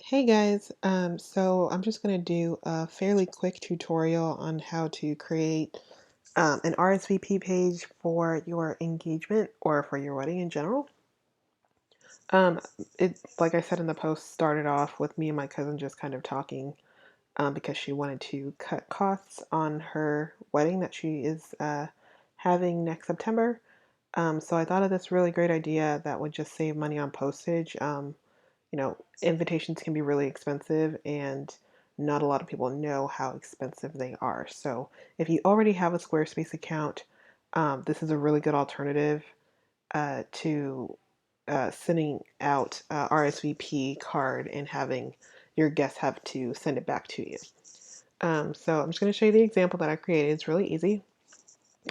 Hey guys, so I'm just going to do a fairly quick tutorial on how to create an RSVP page for your engagement or for your wedding in general. Um, like I said in the post, started off with me and my cousin just kind of talking because she wanted to cut costs on her wedding that she is having next September. So I thought of this really great idea that would just save money on postage. Invitations can be really expensive and not a lot of people know how expensive they are. So if you already have a Squarespace account, this is a really good alternative to sending out RSVP card and having your guests have to send it back to you. So I'm just going to show you the example that I created. It's really easy.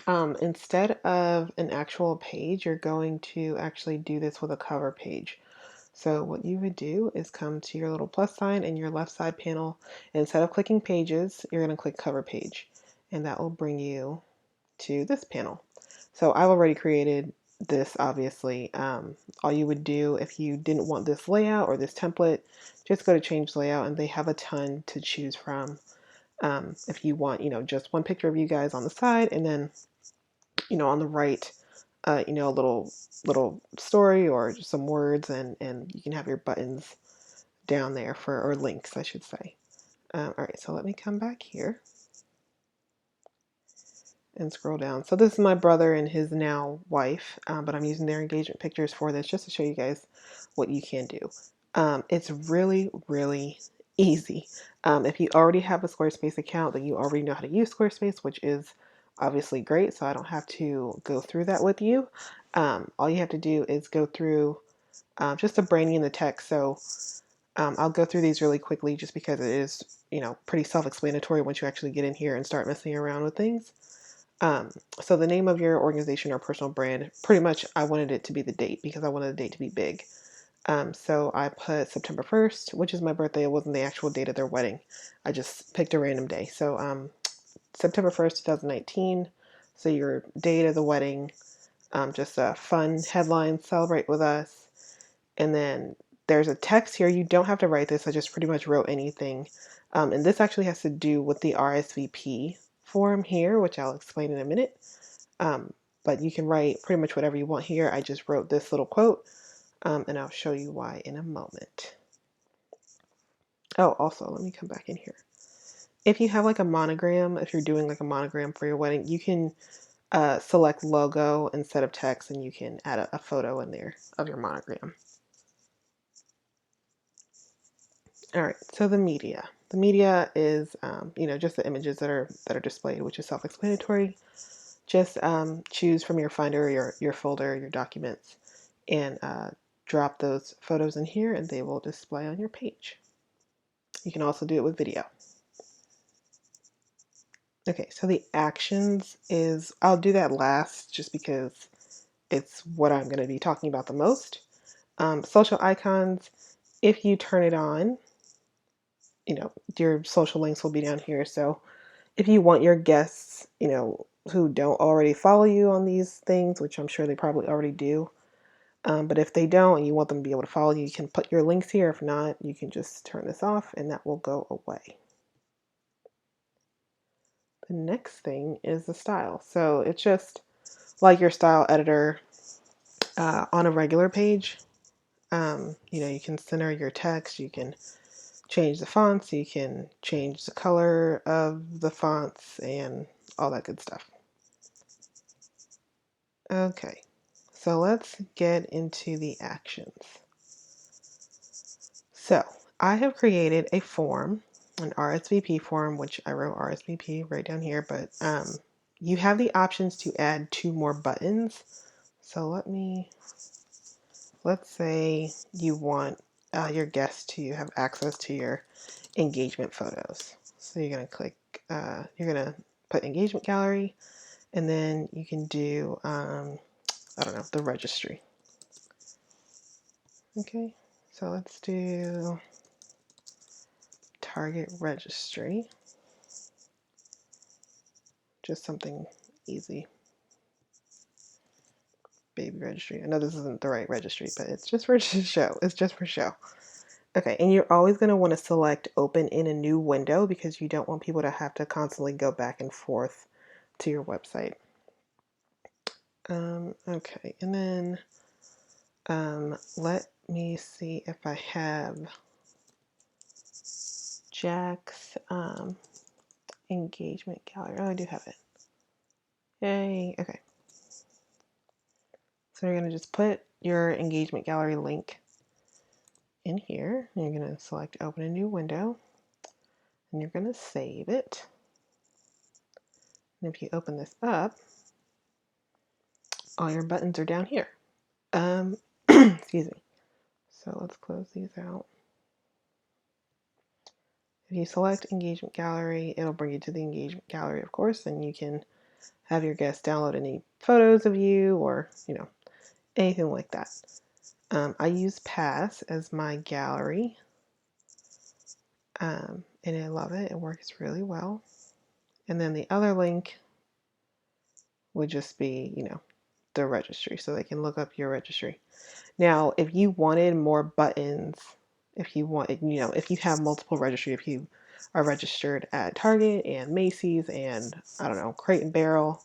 Instead of an actual page, you're going to actually do this with a cover page. So what you would do is come to your little plus sign in your left side panel. And instead of clicking pages, you're going to click cover page. And that will bring you to this panel. So I've already created this, obviously. All you would do if you didn't want this layout or this template, just go to change layout and they have a ton to choose from. If you want, just one picture of you guys on the side and then, on the right, a little story or just some words, and you can have your buttons down there or links, I should say. All right, so let me come back here and scroll down. So this is my brother and his now wife, but I'm using their engagement pictures for this just to show you guys what you can do. It's really, really easy. If you already have a Squarespace account, then you already know how to use Squarespace, which is obviously great, so I don't have to go through that with you. All you have to do is go through just the branding and the text. So I'll go through these really quickly just because it is, pretty self-explanatory once you actually get in here and start messing around with things. Um, so the name of your organization or personal brand, pretty much I wanted it to be the date because I wanted the date to be big. So I put September 1st, which is my birthday. It wasn't the actual date of their wedding. I just picked a random day. So September 1st, 2019. So your date of the wedding, just a fun headline, celebrate with us. And then there's a text here. You don't have to write this. I just pretty much wrote anything. And this actually has to do with the RSVP form here, which I'll explain in a minute. Um, but you can write pretty much whatever you want here. I just wrote this little quote, and I'll show you why in a moment. Oh, also, let me come back in here. If you have like a monogram, if you're doing like a monogram for your wedding, you can select logo instead of text, and you can add a photo in there of your monogram. All right, so the media. The media is, just the images that are displayed, which is self-explanatory. Just choose from your Finder, your folder, your documents, and drop those photos in here, and they will display on your page. You can also do it with video. Okay, so the actions is, I'll do that last just because it's what I'm going to be talking about the most. Social icons, if you turn it on, your social links will be down here. So if you want your guests, who don't already follow you on these things, which I'm sure they probably already do, but if they don't and you want them to be able to follow you, you can put your links here. If not, you can just turn this off and that will go away. The next thing is the style. So it's just like your style editor on a regular page. You can center your text, you can change the fonts, you can change the color of the fonts and all that good stuff. Okay, so let's get into the actions. So I have created a form, an RSVP form, which I wrote RSVP right down here, but you have the options to add 2 more buttons. So let's say you want your guests to have access to your engagement photos. So you're going to click, you're going to put engagement gallery, and then you can do, I don't know, the registry. Okay, so let's do target registry. Just something easy. Baby registry. I know this isn't the right registry, but it's just for show. It's just for show. Okay, and you're always going to want to select open in a new window because you don't want people to have to constantly go back and forth to your website. Okay, and then let me see if I have Jack's engagement gallery. Oh, I do have it. Yay. Okay. So you're going to just put your engagement gallery link in here. You're going to select open a new window and you're going to save it. And if you open this up, all your buttons are down here. Excuse me. So let's close these out. If you select engagement gallery, it'll bring you to the engagement gallery, of course, and you can have your guests download any photos of you or, anything like that. I use Pass as my gallery, and I love it. It works really well. And then the other link would just be, the registry, so they can look up your registry. Now, if you wanted more buttons, if you have multiple registry, if you are registered at Target and Macy's and I don't know, Crate and Barrel,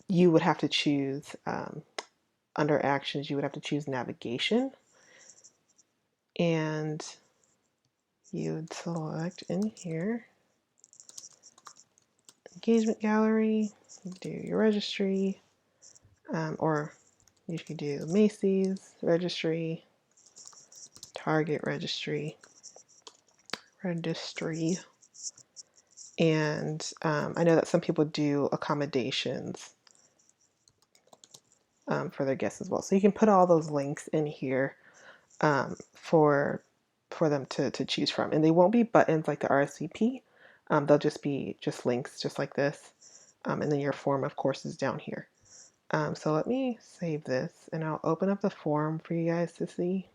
you would have to choose under actions, you would have to choose navigation, and you would select in here engagement gallery, do your registry, or you could do Macy's registry, Target registry, and I know that some people do accommodations for their guests as well. So you can put all those links in here for them to choose from, and they won't be buttons like the RSVP. They'll just be links, just like this, and then your form, of course, is down here. So let me save this, and I'll open up the form for you guys to see.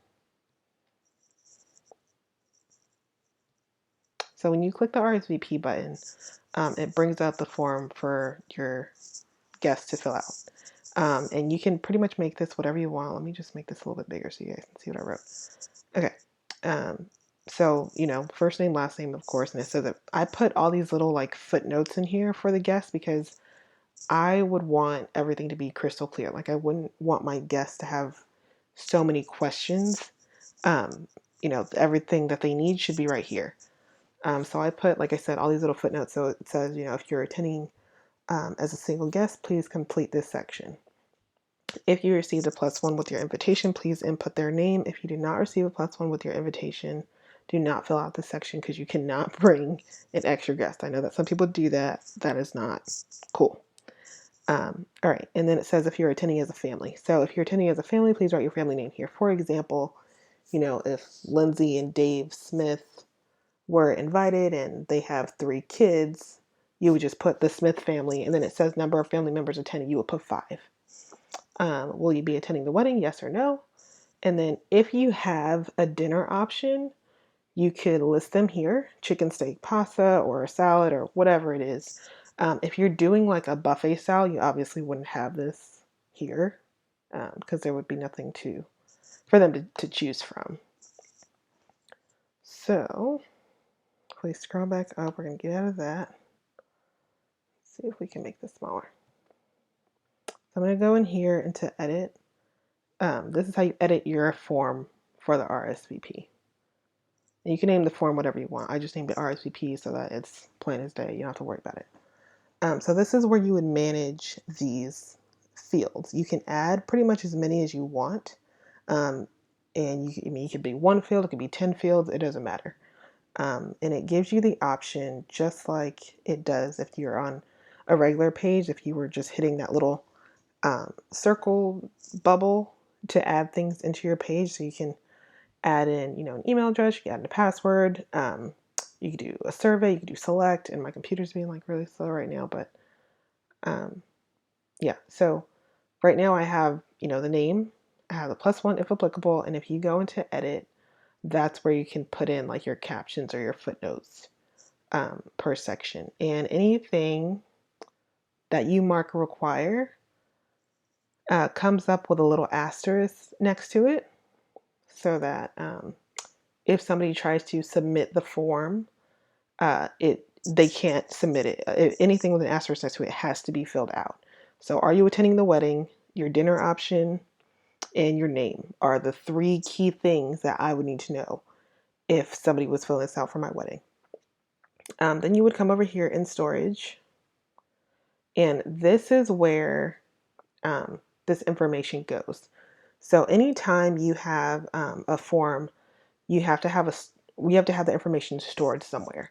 So when you click the RSVP button, it brings up the form for your guests to fill out. And you can pretty much make this whatever you want. Let me just make this a little bit bigger so you guys can see what I wrote. Okay. So, first name, last name, of course. And it says that I put all these little like footnotes in here for the guests because I would want everything to be crystal clear. Like I wouldn't want my guests to have so many questions. Everything that they need should be right here. So I put, like I said, all these little footnotes. So it says, if you're attending as a single guest, please complete this section. If you received a +1 with your invitation, please input their name. If you did not receive a +1 with your invitation, do not fill out this section because you cannot bring an extra guest. I know that some people do that. That is not cool. All right. And then it says if you're attending as a family. So if you're attending as a family, please write your family name here. For example, if Lindsay and Dave Smith were invited and they have 3 kids, you would just put the Smith family, and then it says number of family members attending, you would put 5. Will you be attending the wedding? Yes or no? And then if you have a dinner option, you could list them here, chicken, steak, pasta, or a salad, or whatever it is. If you're doing like a buffet style, you obviously wouldn't have this here because there would be nothing for them to choose from. So if we scroll back up, we're going to get out of that. See if we can make this smaller. So I'm going to go in here into edit. This is how you edit your form for the RSVP. And you can name the form whatever you want. I just named it RSVP so that it's plain as day. You don't have to worry about it. So this is where you would manage these fields. You can add pretty much as many as you want. And you could be 1 field, it could be 10 fields, it doesn't matter. And it gives you the option just like it does if you're on a regular page, if you were just hitting that little circle bubble to add things into your page. So you can add in, an email address, you can add in a password, you could do a survey, you could do select, and my computer's being like really slow right now, but yeah. So right now I have, the name, I have the +1 if applicable, and if you go into edit, that's where you can put in like your captions or your footnotes per section. And anything that you mark require comes up with a little asterisk next to it. so that if somebody tries to submit the form, they can't submit it. Anything with an asterisk next to it has to be filled out. So, are you attending the wedding? Your dinner option and your name are the three key things that I would need to know if somebody was filling this out for my wedding. Then you would come over here in storage, and this is where this information goes. So anytime you have a form, you have to have we have to have the information stored somewhere.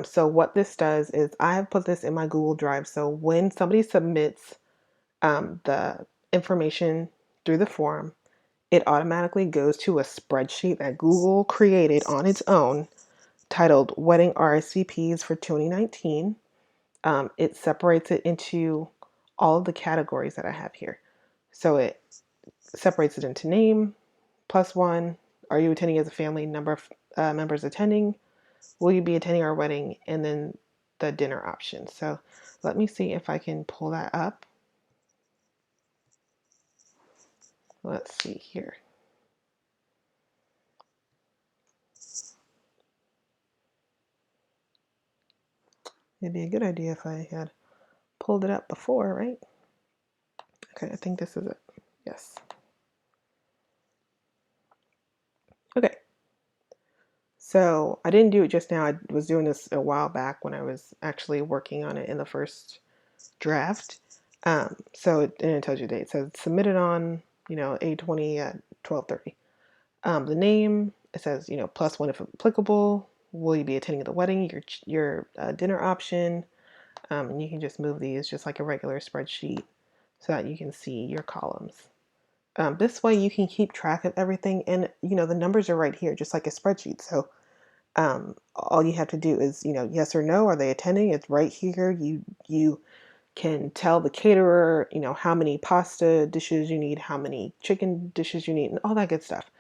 So what this does is I have put this in my Google Drive. So when somebody submits the information through the form, it automatically goes to a spreadsheet that Google created on its own titled Wedding RSVPs for 2019. It separates it into all of the categories that I have here. So it separates it into name, +1, are you attending as a family, number of members attending, will you be attending our wedding, and then the dinner option. So let me see if I can pull that up. Let's see here. It'd be a good idea if I had pulled it up before, right? Okay, I think this is it. Yes. Okay. So I didn't do it just now. I was doing this a while back when I was actually working on it in the first draft. And it tells you the date. So it's submitted on, 8/20 at 12:30. The name, it says, +1 if applicable. Will you be attending the wedding? Your dinner option. And you can just move these just like a regular spreadsheet so that you can see your columns. This way you can keep track of everything, and the numbers are right here, just like a spreadsheet. So all you have to do is, yes or no, are they attending? It's right here. You can tell the caterer, how many pasta dishes you need, how many chicken dishes you need, and all that good stuff.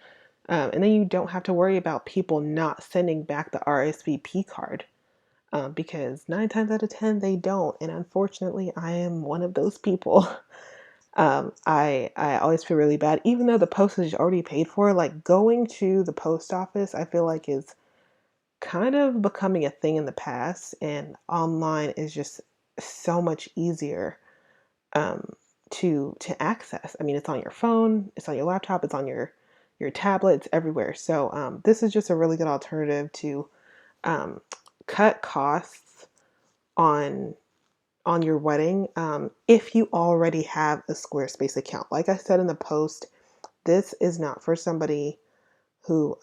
And then you don't have to worry about people not sending back the RSVP card because 9 times out of 10 they don't. And unfortunately, I am one of those people. I always feel really bad, even though the postage is already paid for. Like going to the post office, I feel like is kind of becoming a thing in the past, and online is just so much easier to access. I mean, it's on your phone, it's on your laptop, it's on your tablet, it's everywhere. So this is just a really good alternative to cut costs on your wedding if you already have a Squarespace account. Like I said in the post, this is not for somebody who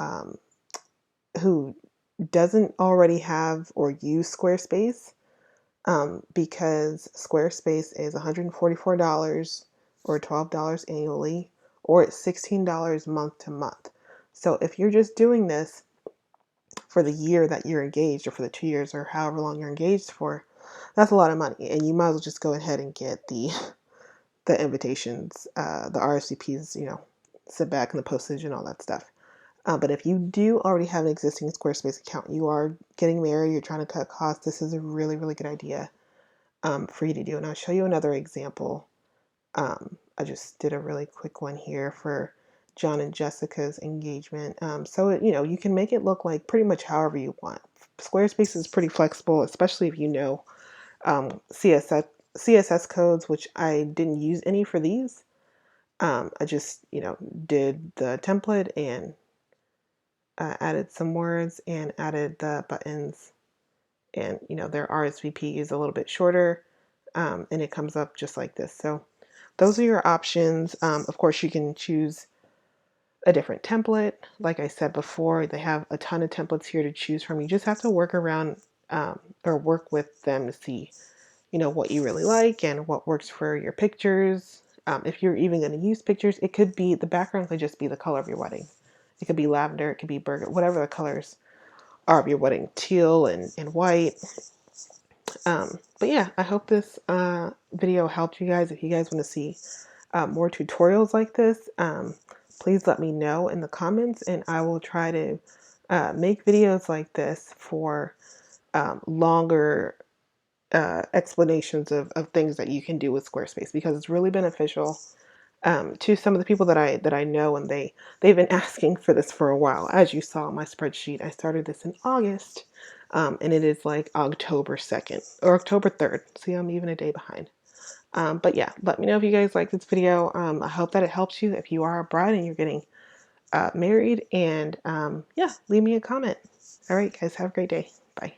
doesn't already have or use Squarespace because Squarespace is $144 or $12 annually, or it's $16 month to month. So if you're just doing this for the year that you're engaged, or for the 2 years, or however long you're engaged for, that's a lot of money, and you might as well just go ahead and get the invitations, the RSVPs, sit back and the postage and all that stuff. But if you do already have an existing Squarespace account, you are getting married, you're trying to cut costs, this is a really, really good idea for you to do. And I'll show you another example. I just did a really quick one here for John and Jessica's engagement. So, you can make it look like pretty much however you want. Squarespace is pretty flexible, especially if you know CSS codes, which I didn't use any for these. I just, did the template and added some words and added the buttons, and their RSVP is a little bit shorter, and it comes up just like this. So those are your options. Of course, you can choose a different template. Like I said before, they have a ton of templates here to choose from. You just have to work around or work with them to see what you really like and what works for your pictures. If you're even going to use pictures, it could be, the background could just be the color of your wedding. It could be lavender, it could be burgundy, whatever the colors are of your wedding, teal and white. But yeah, I hope this video helped you guys. If you guys want to see more tutorials like this, please let me know in the comments, and I will try to make videos like this for longer explanations of things that you can do with Squarespace, because it's really beneficial. to some of the people that I know, and they've been asking for this for a while. As you saw on my spreadsheet, I started this in August, and it is like October 2nd or October 3rd. See, I'm even a day behind. But yeah, let me know if you guys like this video. I hope that it helps you if you are a bride and you're getting married. And yeah, leave me a comment. All right, guys, have a great day. Bye.